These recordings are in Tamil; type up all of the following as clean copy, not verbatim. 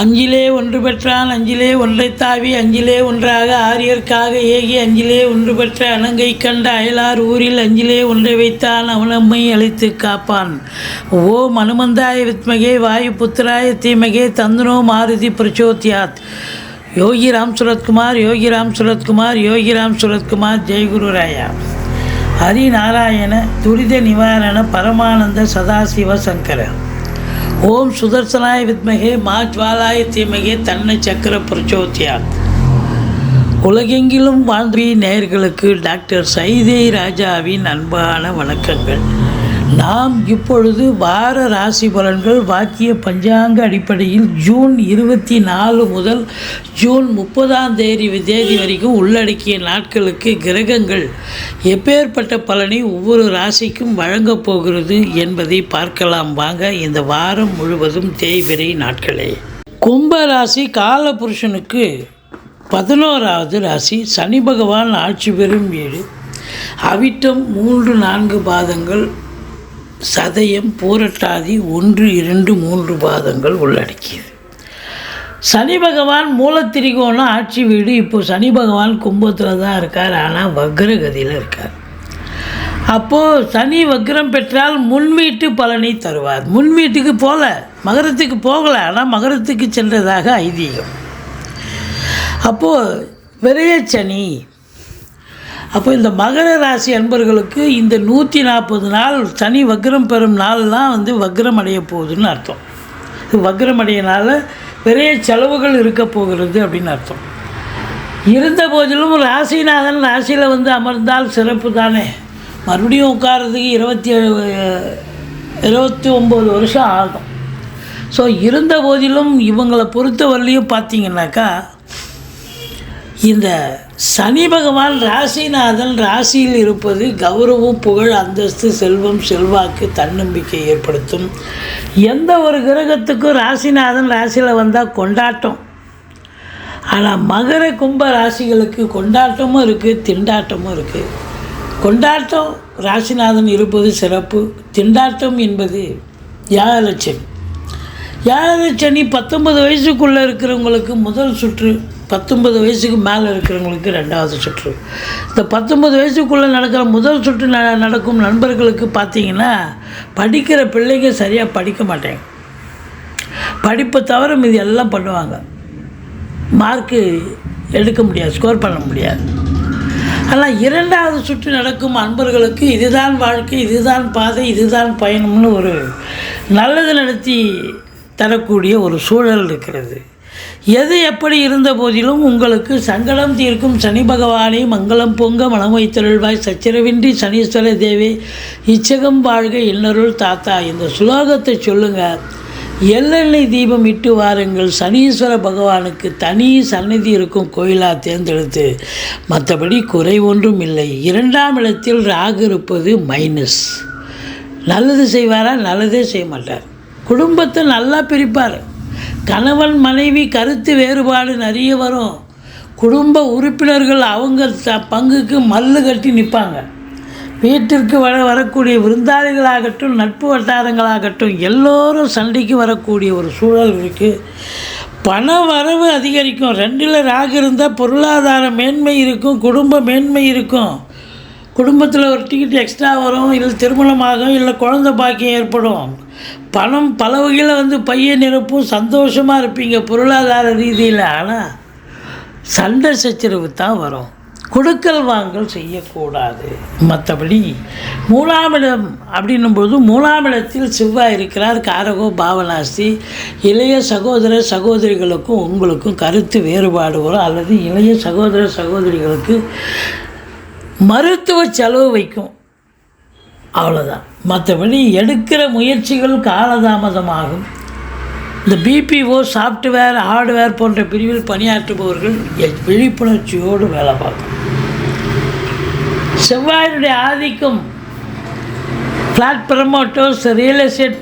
அஞ்சிலே ஒன்று பெற்றான் அஞ்சிலே ஒன்றைத் தாவி அஞ்சிலே ஒன்றாக ஆரியர்க்காக ஏகி அஞ்சிலே ஒன்று பெற்ற அணங்கை கண்ட அயலார் ஊரில் அஞ்சிலே ஒன்றை வைத்தான் அவனம்மை அழைத்து காப்பான். ஓம் அனுமந்தாய வித்மகே வாயு புத்திராய தீமகே தந்தனோ மாருதி பிரச்சோத்யாத். யோகி ராம் சுரத்குமார் யோகி ராம் சுரத்குமார் யோகி ராம் சுரத்குமார். ஜெய்குருராயா. ஹரிநாராயண துரித நிவாரண பரமானந்த சதாசிவ சங்கர. ஓம் சுதர்சனாய வித்மகே மா ஜ்வாலாய தீமகே தன்னை சக்கர பிரச்சோத்யாத். உலகெங்கிலும் வாழ்ந்த நேயர்களுக்கு டாக்டர் சைதை ராஜாவின் அன்பான வணக்கங்கள். நாம் இப்பொழுது வார ராசி பலன்கள் வாக்கிய பஞ்சாங்க அடிப்படையில் ஜூன் 24 முதல் ஜூன் 30 தேதி வரைக்கும் உள்ளடக்கிய நாட்களுக்கு கிரகங்கள் எப்பேற்பட்ட பலனை ஒவ்வொரு ராசிக்கும் வழங்கப் போகிறது என்பதை பார்க்கலாம் வாங்க. இந்த வாரம் முழுவதும் தேய்பிறை நாட்களே. கும்ப ராசி காலபுருஷனுக்கு 11வது ராசி. சனி பகவான் ஆட்சி பெறும் வீடு. அவிட்டம் 3-4 பாதங்கள், சதயம் பூரட்டாதி 1-2-3 பாதங்கள் உள்ளடக்கியது. சனி பகவான் மூலத்திரிகோணம் ஆட்சி வீடு. இப்போது சனி பகவான் கும்பத்தில் தான் இருக்கார், ஆனால் வக்ரகதியில் இருக்கார். அப்போது சனி வக்ரம் பெற்றால் முன்வீட்டு பலனை தருவார். முன் வீட்டுக்கு மகரத்துக்கு போகலை, ஆனால் மகரத்துக்கு சென்றதாக ஐதீகம். அப்போது விரயச்சனி. அப்போ இந்த மகர ராசி அன்பர்களுக்கு இந்த 140 நாள் சனி வக்ரம் பெறும் நாள்லாம் வக்ரம் அடைய போகுதுன்னு அர்த்தம். இது வக்ரம் அடையினால பெரிய செலவுகள் இருக்க போகிறது அப்படின்னு அர்த்தம். இருந்த போதிலும் ராசிநாதன் ராசியில் அமர்ந்தால் சிறப்பு தானே. மறுபடியும் உட்காரதுக்கு 29 வருஷம் ஆகும். ஸோ இருந்த போதிலும் இவங்களை பொறுத்தவரையிலையும் பார்த்தீங்கன்னாக்கா, இந்த சனி பகவான் ராசிநாதன் ராசியில் இருப்பது கௌரவம், புகழ், அந்தஸ்து, செல்வம், செல்வாக்கு, தன்னம்பிக்கை ஏற்படுத்தும். எந்த ஒரு கிரகத்துக்கும் ராசிநாதன் ராசியில் வந்தால் கொண்டாட்டம். ஆனால் மகர கும்ப ராசிகளுக்கு கொண்டாட்டமும் இருக்குது, திண்டாட்டமும் இருக்குது. கொண்டாட்டம் ராசிநாதன் இருப்பது சிறப்பு. திண்டாட்டம் என்பது யாழச்சனி. யாழச்சனி 19 வயசுக்குள்ளே இருக்கிறவங்களுக்கு முதல் சுற்று, 19 வயசுக்கு மேலே இருக்கிறவங்களுக்கு 2வது சுற்று. இந்த 19 வயசுக்குள்ளே நடக்கிற முதல் சுற்று நடக்கும் நண்பர்களுக்கு பார்த்திங்கன்னா, படிக்கிற பிள்ளைங்க சரியாக படிக்க மாட்டாங்க. படிப்பை தவிர மீது எல்லாம் பண்ணுவாங்க. மார்க்கு எடுக்க முடியாது, ஸ்கோர் பண்ண முடியாது. ஆனால் 2வது சுற்று நடக்கும் அன்பர்களுக்கு இதுதான் வாழ்க்கை, இதுதான் பாதை, இதுதான் பயணம்னு ஒரு நல்லது நடத்தி தரக்கூடிய ஒரு சூழல் இருக்கிறது. எது எப்படி இருந்த போதிலும் உங்களுக்கு சங்கடம் தீர்க்கும் சனி பகவானே மங்களம் பொங்க மனம் வைத்தருள்வாய். சச்சரவின்றி சனீஸ்வர தேவே இச்சகம் வாழ்க இன்னருள் தாத்தா. இந்த சுலோகத்தை சொல்லுங்கள். எள்ளெண்ணெய் தீபம் இட்டு வாருங்கள். சனீஸ்வர பகவானுக்கு தனி சந்நிதி இருக்கும் கோயிலாக தேர்ந்தெடுத்து. மற்றபடி குறை ஒன்றும் இல்லை. 2ஆம் இடத்தில் ராகு இருப்பது மைனஸ். நல்லது செய்வாரா? நல்லதே செய்ய மாட்டார். குடும்பத்தை நல்லா பிரிப்பார். கணவன் மனைவி கருத்து வேறுபாடு நிறைய வரும். குடும்ப உறுப்பினர்கள் அவங்க பங்குக்கு மல்லு கட்டி நிற்பாங்க. வீட்டிற்கு வரக்கூடிய விருந்தாளிகளாகட்டும், நட்பு வட்டாரங்களாகட்டும், எல்லோரும் சண்டைக்கு வரக்கூடிய ஒரு சூழல் இருக்குது. பண வரவு அதிகரிக்கும். 2ல் ராகு இருந்தால் பொருளாதார மேன்மை இருக்கும், குடும்ப மேன்மை இருக்கும். குடும்பத்தில் ஒரு டிக்கெட் எக்ஸ்ட்ரா வரும், இல்லை திருமணமாகும், இல்லை குழந்தை பாக்கியம் ஏற்படும். பணம் பல வகையில் பைய நிரப்பும். சந்தோஷமாக இருப்பீங்க பொருளாதார ரீதியில். ஆனால் சண்டை சச்சரவு தான் வரும். கொடுக்கல் வாங்கல் செய்யக்கூடாது. மற்றபடி 3ஆம் இடம் அப்படின்னும்போது 3ஆம் இடத்தில் செவ்வாய் இருக்கிறார். காரகோ பாவனாஸ்தி. இளைய சகோதர சகோதரிகளுக்கும் உங்களுக்கும் கருத்து வேறுபாடு வரும், அல்லது இளைய சகோதர சகோதரிகளுக்கு மருத்துவ செலவு வைக்கும். அவ்வளோதான். மற்றபடி எடுக்கிற முயற்சிகள் காலதாமதமாகும். இந்த பிபிஓ, சாஃப்ட்வேர், ஹார்ட்வேர் போன்ற பிரிவில் பணியாற்றுபவர்கள் விழிப்புணர்ச்சியோடு வேலை பார்க்கணும். செவ்வாயினுடைய ஆதிக்கம் ஃப்ளாட் ப்ரமோட்டர்ஸ், ரியல் எஸ்டேட்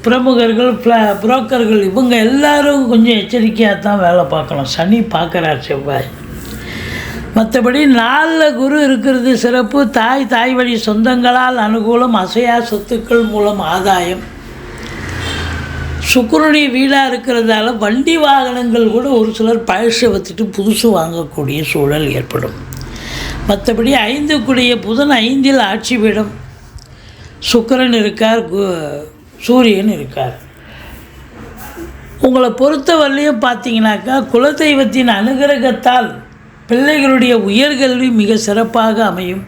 பிரமுகர்கள், புரோக்கர்கள், இவங்க எல்லோரும் கொஞ்சம் எச்சரிக்கையாக தான் வேலை பார்க்கணும். சனி பார்க்குறார் செவ்வாய். மற்றபடி 4 குரு இருக்கிறது சிறப்பு. தாய் வழி சொந்தங்களால் அனுகூலம். அசையா சொத்துக்கள் மூலம் ஆதாயம். சுக்கிரனுடைய வீடாக இருக்கிறதால வண்டி வாகனங்கள் கூட ஒரு சிலர் பழசை வச்சுட்டு புதுசு வாங்கக்கூடிய சூழல் ஏற்படும். மற்றபடி 5க்குடைய புதன் 5இல் ஆட்சி பீடம், சுக்கிரன் இருக்கார், சூரியன் இருக்கார். உங்களை பொறுத்தவரையிலையும் பார்த்தீங்கன்னாக்கா குலதெய்வத்தின் அனுகிரகத்தால் பிள்ளைகளுடைய உயர்கல்வி மிக சிறப்பாக அமையும்.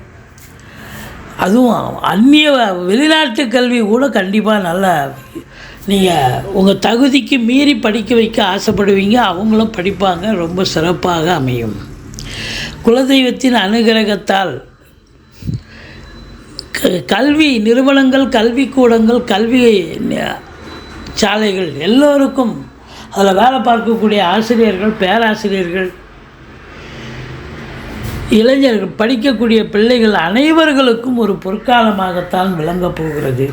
அதுவும் அந்நிய வெளிநாட்டு கல்வி கூட கண்டிப்பாக நல்லா நீங்கள் உங்கள் தகுதிக்கு மீறி படிக்க வைக்க ஆசைப்படுவீங்க, அவங்களும் படிப்பாங்க, ரொம்ப சிறப்பாக அமையும். குலதெய்வத்தின் அனுகிரகத்தால் கல்வி நிறுவனங்கள், கல்விக்கூடங்கள், கல்வி சாலைகள் எல்லோருக்கும் அதில் வேலை பார்க்கக்கூடிய ஆசிரியர்கள், பேராசிரியர்கள், இளைஞர்கள், படிக்கக்கூடிய பிள்ளைகள் அனைவர்களுக்கும் ஒரு பொற்காலமாகத்தான் விளங்கப் போகிறது.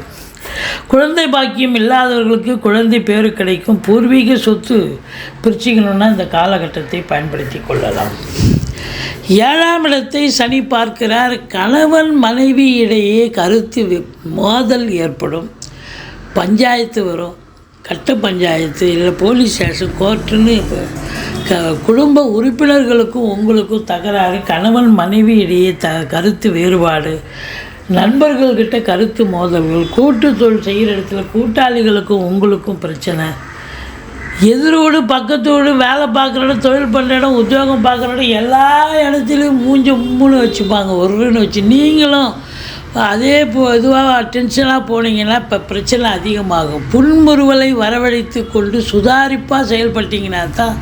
குழந்தை பாக்கியம் இல்லாதவர்களுக்கு குழந்தை பேறு கிடைக்கும். பூர்வீக சொத்து பிரிச்சுக்கணுன்னா இந்த காலகட்டத்தை பயன்படுத்தி கொள்ளலாம். 7ஆம் இடத்தை சனி பார்க்கிறார். கணவன் மனைவி இடையே கருத்து மோதல் ஏற்படும், பஞ்சாயத்து வரும், கட்ட பஞ்சாயத்து, இல்லை போலீஸ் ஸ்டேஷன், கோர்ட்டுன்னு குடும்ப உறுப்பினர்களுக்கும் உங்களுக்கும் தகராறு, கணவன் மனைவி இடையே கருத்து வேறுபாடு, நண்பர்கள்கிட்ட கருத்து மோதல்கள், கூட்டு தொழில் செய்கிற இடத்துல கூட்டாளிகளுக்கும் உங்களுக்கும் பிரச்சனை, எதிரோடு பக்கத்தோடு வேலை பார்க்குற இடம், தொழில் பண்ணுற இடம், உத்தியோகம் பார்க்குற இடம், எல்லா இடத்துலையும் மூணு வச்சுப்பாங்க, ஒருன்னு வச்சு நீங்களும் அதே இதுவாக டென்ஷனாக போனீங்கன்னா இப்போ பிரச்சனை அதிகமாகும். புன்முறுவலை வரவழைத்து கொண்டு சுதாரிப்பாக செயல்பட்டீங்கன்னா தான்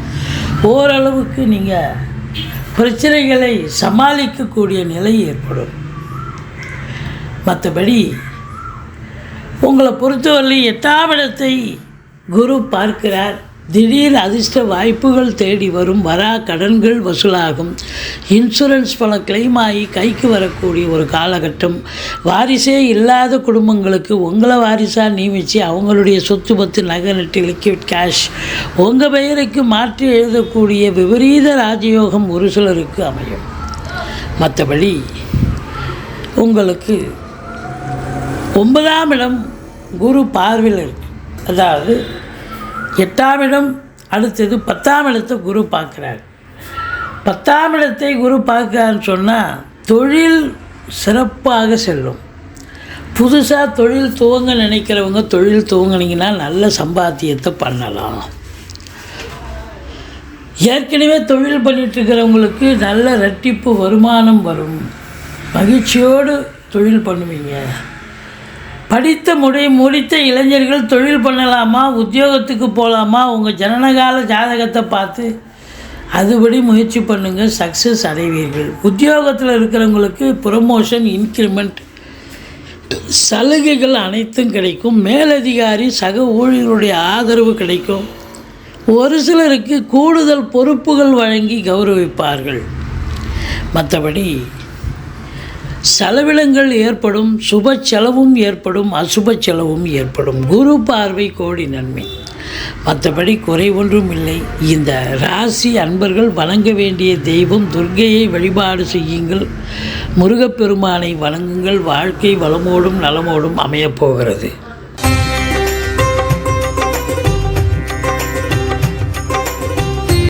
ஓரளவுக்கு நீங்கள் பிரச்சனைகளை சமாளிக்கக்கூடிய நிலை ஏற்படும். மற்றபடி உங்களை பொறுத்தவரை 8ஆம் இடத்தை குரு பார்க்கிறார். திடீர் அதிர்ஷ்ட வாய்ப்புகள் தேடி வரும், வரா கடன்கள் வசூலாகும், இன்சூரன்ஸ் பணம் கிளைம் ஆகி கைக்கு வரக்கூடிய ஒரு காலகட்டம். வாரிசே இல்லாத குடும்பங்களுக்கு உங்களை வாரிசாக நியமித்து அவங்களுடைய சொத்து பத்து நகை நட்டு லிக்விட் கேஷ் உங்கள் பெயருக்கு மாற்றி எழுதக்கூடிய விபரீத ராஜயோகம் ஒரு சிலருக்கு அமையும். மற்றபடி உங்களுக்கு 9ஆம் இடம் குரு பார்வையில் இருக்குது. அதாவது 8ஆம் இடம், அடுத்தது 10ஆம் இடத்தை குரு பார்க்குறார். 10ஆம் இடத்தை குரு பார்க்குறான்னு சொன்னால் தொழில் சிறப்பாக செல்லும். புதுசாக தொழில் துவங்க நினைக்கிறவங்க தொழில் துவங்கினீங்கன்னா நல்ல சம்பாத்தியத்தை பண்ணலாம். ஏற்கனவே தொழில் பண்ணிகிட்ருக்கிறவங்களுக்கு நல்ல இரட்டிப்பு வருமானம் வரும், மகிழ்ச்சியோடு தொழில் பண்ணுவீங்க. முடித்த இளைஞர்கள் தொழில் பண்ணலாமா, உத்தியோகத்துக்கு போகலாமா, உங்கள் ஜனனகால ஜாதகத்தை பார்த்து அதுபடி முயற்சி பண்ணுங்கள், சக்ஸஸ் அடைவீர்கள். உத்தியோகத்தில் இருக்கிறவங்களுக்கு ப்ரமோஷன், இன்க்ரிமெண்ட், சலுகைகள் அனைத்தும் கிடைக்கும். மேலதிகாரி சக ஊழியர்களுடைய ஆதரவு கிடைக்கும். ஒரு சிலருக்கு கூடுதல் பொறுப்புகள் வழங்கி கௌரவிப்பார்கள். மற்றபடி செலவினங்கள் ஏற்படும், சுப செலவும் ஏற்படும், அசுப செலவும் ஏற்படும். குரு பார்வை கோடி நன்மை, மற்றபடி குறை ஒன்றும் இல்லை. இந்த ராசி அன்பர்கள் வணங்க வேண்டிய தெய்வம் துர்க்கையை வழிபாடு செய்யுங்கள், முருகப்பெருமானை வணங்குங்கள். வாழ்க்கை வளமோடும் நலமோடும் அமையப்போகிறது.